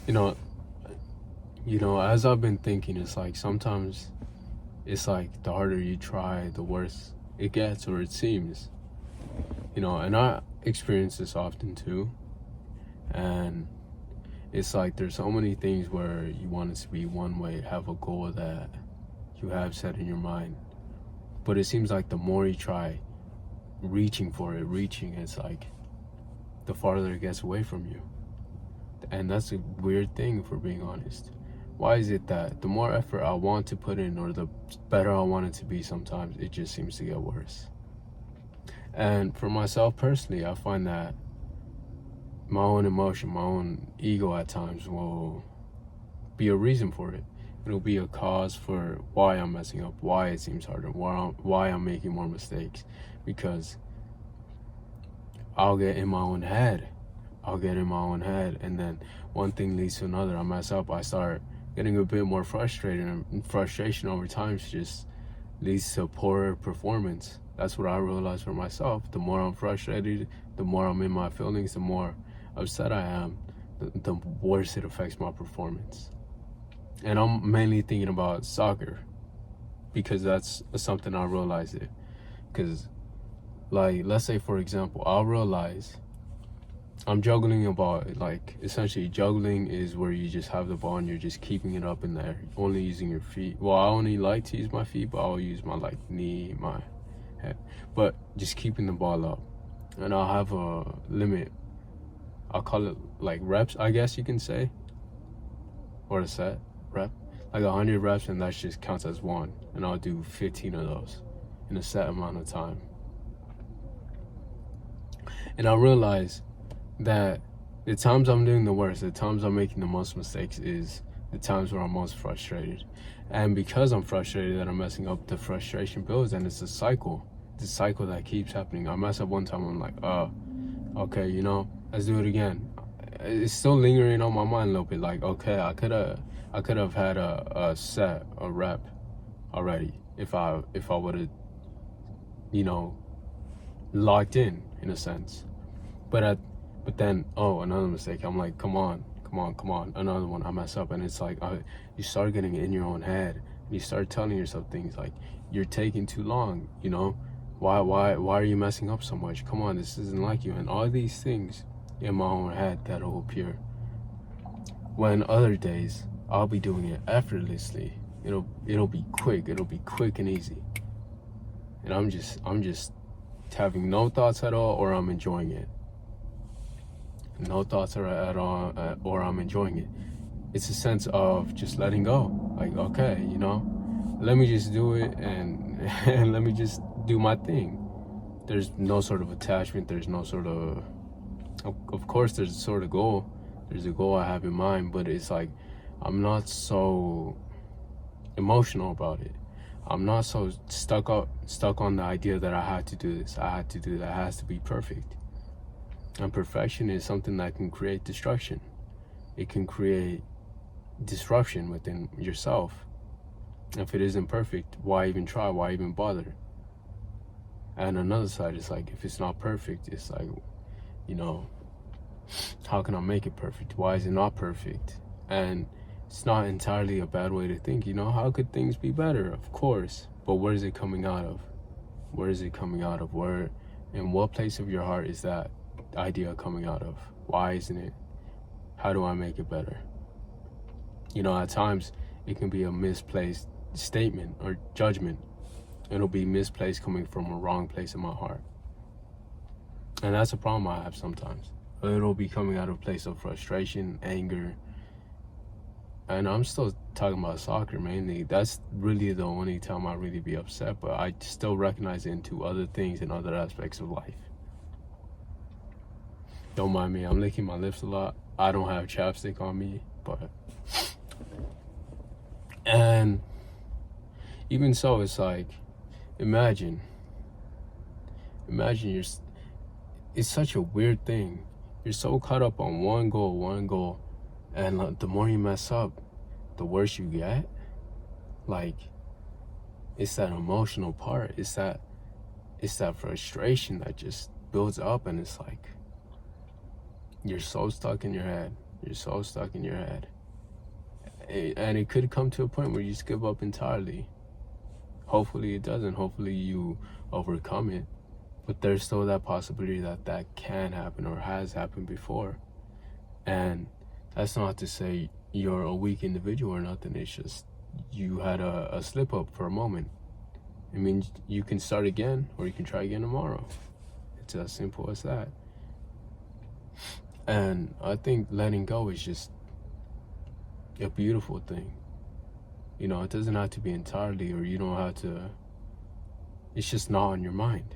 You know, as I've been thinking, it's like sometimes it's like the harder you try, the worse it gets, or it seems. And I experience this often too. And it's like there's so many things where you want it to be one way, have a goal that you have set in your mind. But it seems like the more you try reaching for it, it's like the farther it gets away from you. And that's a weird thing, if we're being honest. Why is it that the more effort I want to put in, or the better I want it to be, sometimes it just seems to get worse? And for myself personally, I find that my own emotion, my own ego at times will be a reason for it. It'll be a cause for why I'm messing up, why it seems harder, why I'm making more mistakes. Because I'll get in my own head. And then one thing leads to another. I mess up, I start getting a bit more frustrated, and frustration over time just leads to poorer performance. That's what I realized for myself. The more I'm frustrated, the more I'm in my feelings, the more upset I am, the worse it affects my performance. And I'm mainly thinking about soccer, because that's something I realized it. Because, like, let's say, for example, I'll realize I'm juggling a ball. Like, essentially, juggling is where you just have the ball and you're just keeping it up in the air, only using your feet. Well, I only like to use my feet, but I'll use my, like, knee, my head. But just keeping the ball up. And I'll have a limit. I'll call it, like, reps, I guess you can say. Or a set, rep. Like 100 reps, and that just counts as one. And I'll do 15 of those in a set amount of time. And I realize that the times I'm doing the worst, the times I'm making the most mistakes, is the times where I'm most frustrated. And because I'm frustrated that I'm messing up, the frustration builds, and it's a cycle. It's a cycle that keeps happening. I mess up one time, I'm like, okay, let's do it again. It's still lingering on my mind a little bit, like, okay, I could have had a set, a rep already if I would have, locked in a sense. But then, another mistake. I'm like, come on, another one. I mess up, and it's like you start getting in your own head, and you start telling yourself things like, you're taking too long. Why are you messing up so much? Come on, this isn't like you. And all these things in my own head that will appear. When other days I'll be doing it effortlessly. It'll be quick. It'll be quick and easy. And I'm just having no thoughts at all, or I'm enjoying it. No thoughts at all, or I'm enjoying it. It's a sense of just letting go. Like, okay, let me just do it, and and let me just do my thing. There's no sort of attachment. There's no sort of course, there's a sort of goal. There's a goal I have in mind, but it's like I'm not so emotional about it. I'm not so stuck on the idea that I had to do this, I had to do that, it has to be perfect. And perfection is something that can create destruction. It can create disruption within yourself. If it isn't perfect, why even try? Why even bother? And another side is like, if it's not perfect, it's like, how can I make it perfect? Why is it not perfect? And it's not entirely a bad way to think, how could things be better? Of course. But where is it coming out of? Where is it coming out of? Where, in what place of your heart is that idea coming out of? Why isn't it? How do I make it better? At times it can be a misplaced statement or judgment. It'll be misplaced coming from a wrong place in my heart. And that's a problem I have sometimes. It'll be coming out of a place of frustration, anger. And I'm still talking about soccer mainly. That's really the only time I really be upset, but I still recognize it into other things and other aspects of life. Don't mind me, I'm licking my lips a lot. I don't have chapstick on me, but... And even so, it's like, imagine it's such a weird thing. You're so caught up on one goal, and the more you mess up, the worse you get. Like, it's that emotional part. It's that frustration that just builds up, and it's like, you're so stuck in your head. You're so stuck in your head. And it could come to a point where you just give up entirely. Hopefully it doesn't. Hopefully you overcome it. But there's still that possibility that that can happen or has happened before. And that's not to say you're a weak individual or nothing. It's just you had a slip up for a moment. I mean, you can start again or you can try again tomorrow. It's as simple as that. And I think letting go is just a beautiful thing. You know, it doesn't have to be entirely, or you don't have to, it's just not on your mind.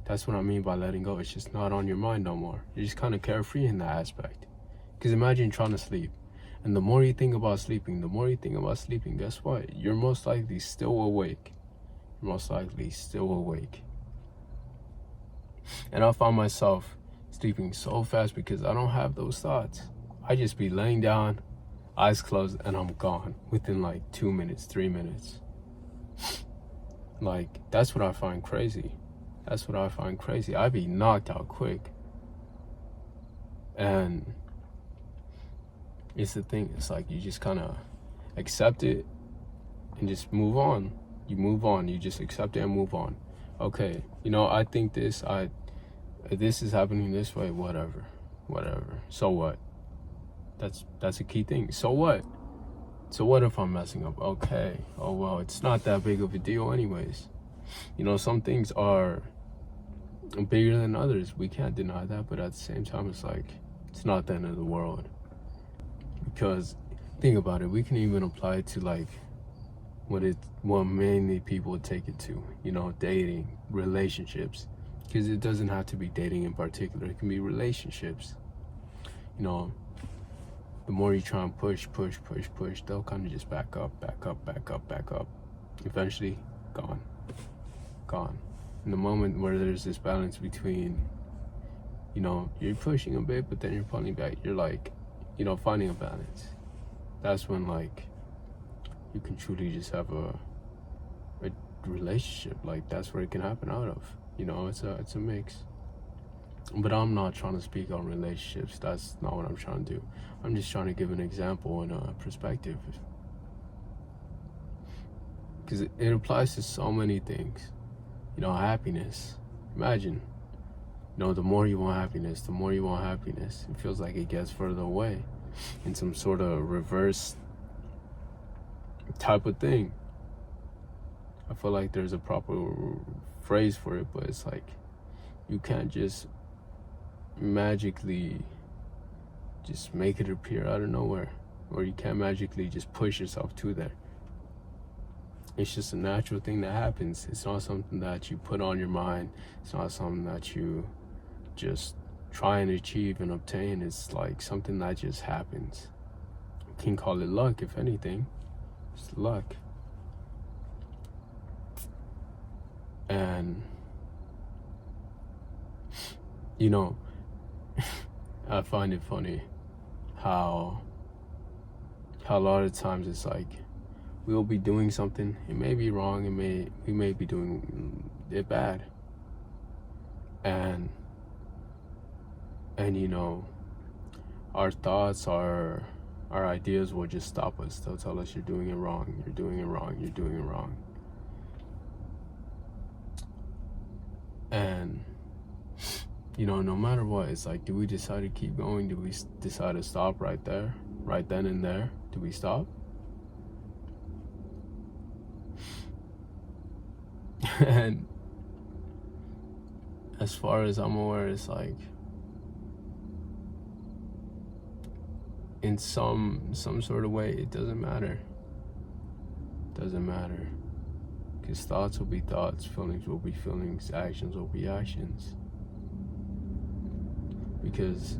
That's what I mean by letting go. It's just not on your mind no more. You're just kind of carefree in that aspect. Because imagine trying to sleep. And the more you think about sleeping, guess what? You're most likely still awake. You're most likely still awake. And I found myself sleeping so fast because I don't have those thoughts. I just be laying down, eyes closed, and I'm gone within like 2 minutes, 3 minutes. Like, that's what I find crazy. I be knocked out quick. And it's the thing, it's like you just kind of accept it and just move on. You just accept it and move on. Okay, you know, I think this is happening this way, whatever. So what? That's a key thing. So what if I'm messing up? Okay, oh well, it's not that big of a deal anyways. You know, some things are bigger than others. We can't deny that, but at the same time, it's like, it's not the end of the world. Because think about it, we can even apply it to like what mainly people take it to, you know, dating, relationships. Because it doesn't have to be dating in particular, it can be relationships. You know, the more you try and push, they'll kind of just back up. Eventually, gone. In the moment where there's this balance between, you know, you're pushing a bit, but then you're pulling back, you're like, you know, finding a balance. That's when, like, you can truly just have a relationship. Like, that's where it can happen out of. You know, it's a mix. But I'm not trying to speak on relationships. That's not what I'm trying to do. I'm just trying to give an example and a perspective. Because it applies to so many things. You know, happiness. Imagine, you know, the more you want happiness, it feels like it gets further away in some sort of reverse type of thing. I feel like there's a proper phrase for it, but it's like, you can't just magically just make it appear out of nowhere, or you can't magically just push yourself to there. It's just a natural thing that happens. It's not something that you put on your mind. It's not something that you just try and achieve and obtain. It's like something that just happens. You can call it luck, if anything. It's luck. And you know, I find it funny how a lot of times it's like, we'll be doing something, it may be wrong, we may be doing it bad, and you know, our thoughts, our ideas will just stop us. They'll tell us, you're doing it wrong. And you know, no matter what, it's like, do we decide to keep going? Do we decide to stop right there, right then and there? Do we stop? And as far as I'm aware, it's like, in some sort of way, it doesn't matter. Because thoughts will be thoughts, feelings will be feelings, actions will be actions. Because,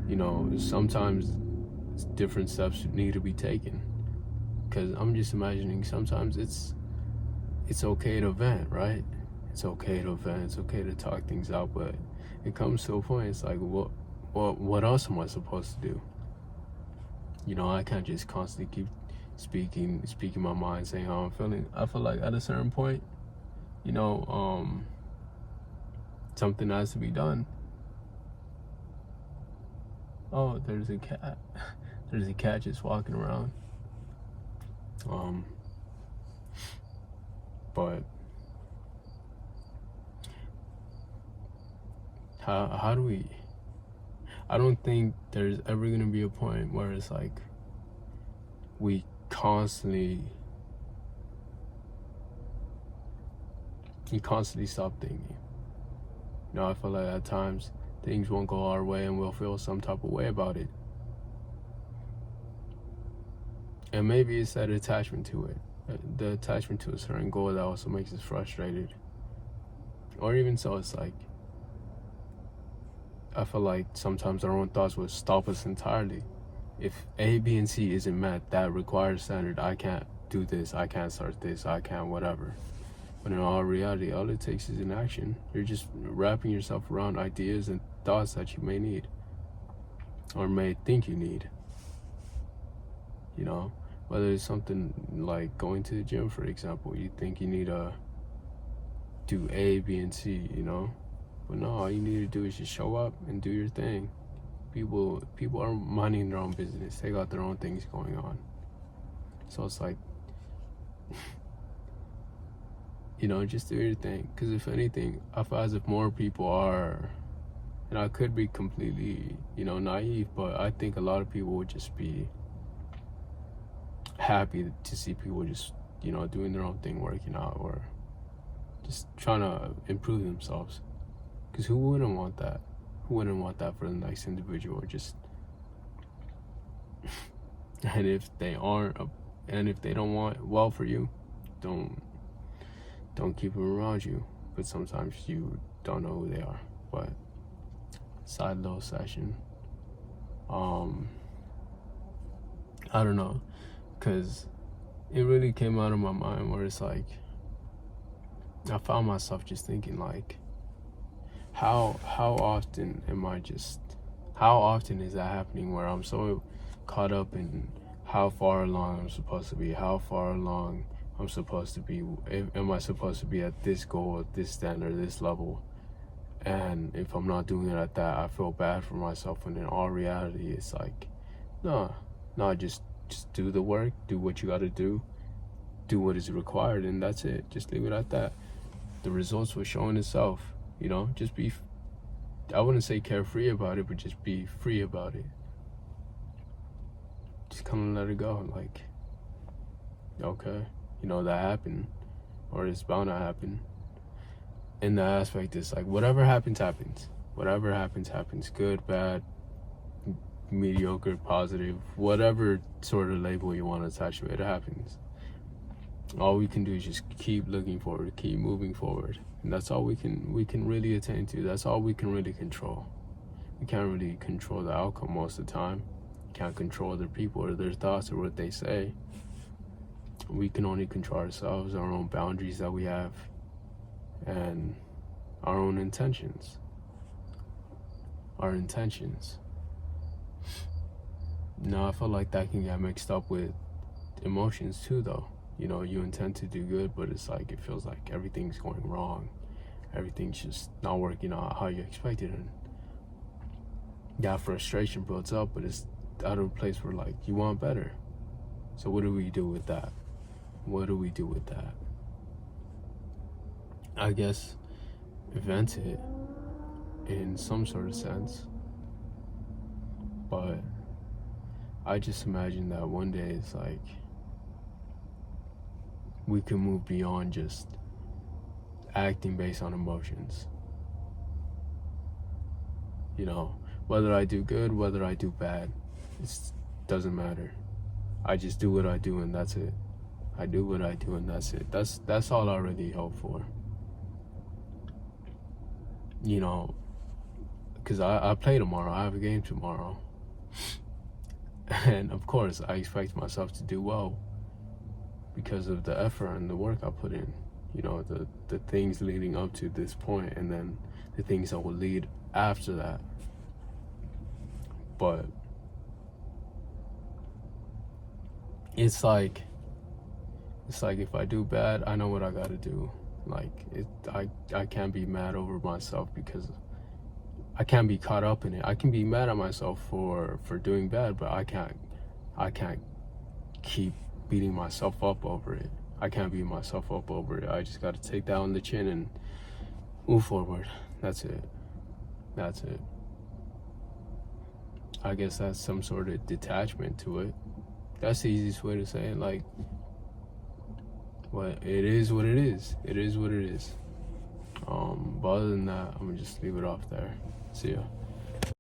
you know, sometimes different steps need to be taken. Because I'm just imagining, sometimes it's okay to vent, right? It's okay to talk things out, but it comes to a point, it's like, what else am I supposed to do? You know, I can't just constantly keep speaking my mind, saying how I'm feeling. I feel like at a certain point, you know, something has to be done. oh, there's a cat. There's a cat just walking around. But how do we? I don't think there's ever gonna be a point where it's like we constantly stop thinking. You know, I feel like at times things won't go our way and we'll feel some type of way about it. And maybe it's that attachment to it, the attachment to a certain goal that also makes us frustrated. Or even so, it's like, I feel like sometimes our own thoughts will stop us entirely. If A, B, and C isn't met, that required standard, I can't do this, I can't start this, I can't whatever. But in all reality, all it takes is an action. You're just wrapping yourself around ideas and thoughts that you may need or may think you need. You know, whether it's something like going to the gym, for example, you think you need to do A, B, and C, you know? But no, all you need to do is just show up and do your thing. People are minding their own business. They got their own things going on. So it's like, you know, just do your thing. Because if anything, I feel as if more people are, and I could be completely, you know, naive, but I think a lot of people would just be happy to see people just, you know, doing their own thing, working out, or just trying to improve themselves. Because who wouldn't want that? Who wouldn't want that for the next individual? Just and if they aren't, and if they don't want well for you, don't keep them around you. But sometimes you don't know who they are. But side little session. I don't know, because it really came out of my mind where it's like, I found myself just thinking like, how often is that happening where I'm so caught up in how far along I'm supposed to be, how far along I'm supposed to be, am I supposed to be at this goal, at this standard, this level, and if I'm not doing it at that, I feel bad for myself, when in all reality it's like, no, just do the work, do what you gotta do what is required, and that's it. Just leave it at that. The results will show in itself. You know, just be, I wouldn't say carefree about it, but just be free about it. Just kind of let it go. Like, okay, you know, that happened, or it's bound to happen. In the aspect is like, whatever happens, happens. Whatever happens, happens. Good, bad, mediocre, positive, whatever sort of label you want to attach to it, it happens. All we can do is just keep looking forward, keep moving forward. And that's all we can really attain to. That's all we can really control. We can't really control the outcome most of the time. We can't control other people or their thoughts or what they say. We can only control ourselves, our own boundaries that we have, and our own intentions. Our intentions. Now, I feel like that can get mixed up with emotions too, though. You know, you intend to do good, but it's like, it feels like everything's going wrong. Everything's just not working out how you expected, and that frustration builds up, but it's out of a place where like, you want better. So what do we do with that? What do we do with that? I guess vent it in some sort of sense, but I just imagine that one day it's like, we can move beyond just acting based on emotions. You know, whether I do good, whether I do bad, it doesn't matter. I just do what I do, and that's it. I do what I do, and that's it. That's all I really hope for. You know, because I play tomorrow. I have a game tomorrow. And of course, I expect myself to do well because of the effort and the work I put in. You know, the things leading up to this point, and then the things that will lead after that. But it's like if I do bad, I know what I gotta do. Like, I can't be mad over myself, because I can't be caught up in it. I can be mad at myself for doing bad, but I can't keep beating myself up over it. I can't beat myself up over it. I just got to take that on the chin and move forward. That's it. That's it. I guess that's some sort of detachment to it. That's the easiest way to say it. Like, what it is, what it is. It is what it is. But other than that, I'm gonna just leave it off there. See ya.